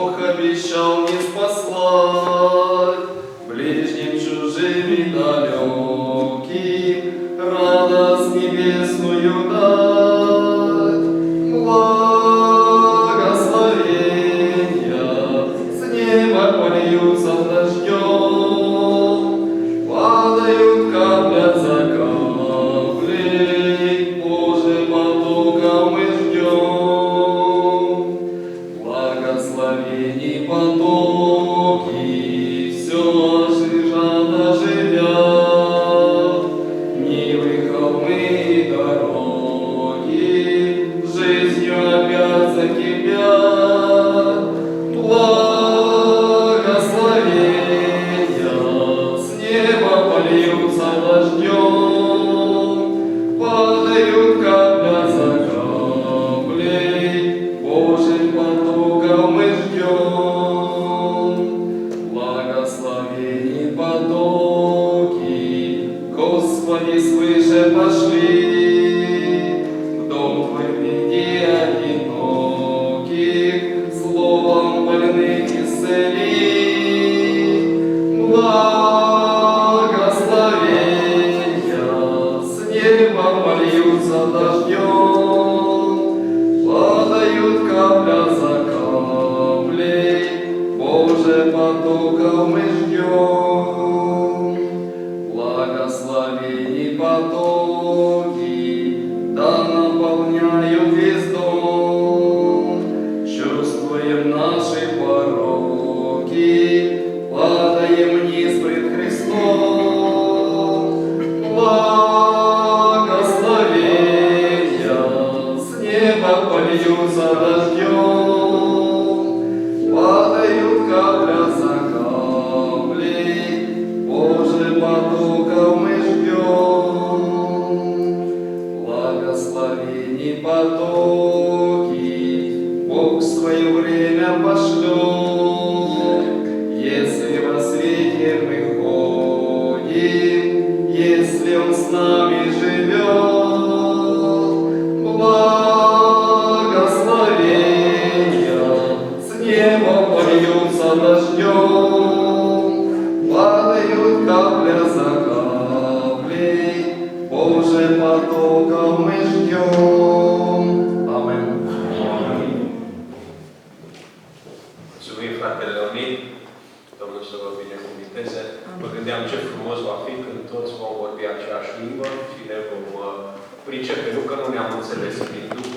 Бог обещал не спаслать, ближним чужим и далеким, радость небесную дать, благословения с неба польются дождем, падают капля за каплей, Божьим потоком мы ждем. Благословений потоки все жижат, оживят, нивы, холмы и дороги жизнью опять закипят. Благословения с неба польются дождем, падают капля за каплей, Божьим потоком мы ждем. Благословений потоки, Господи, свыше пошли, в дом Твой веди одиноких, словом больных исцели. Благословения с неба польются дождем, падают капля за каплей, Божьим потоком мы ждем. Благословений потоки, да наполняют весь дом, чувствуем наши пороки, падаем вниз пред Христом. Благословения с неба польются дождем, падают капля за каплей, Божьим потоком мы ждем. Благословений потоки, Бог в свое время пошлет, если во свете мы ходим, если Он с нами живет. Благословения с неба польются дождем, падают капля за каплей, Божьим потоком мы ждем. Amen. Mulțumim, fratele Leonid. Domnul să vă binecuvinteze. Mă gândeam ce frumos va fi când toți vom vorbi aceeași limbă și ne vom pricepe. Nu că nu ne-am înțeles prin Duh,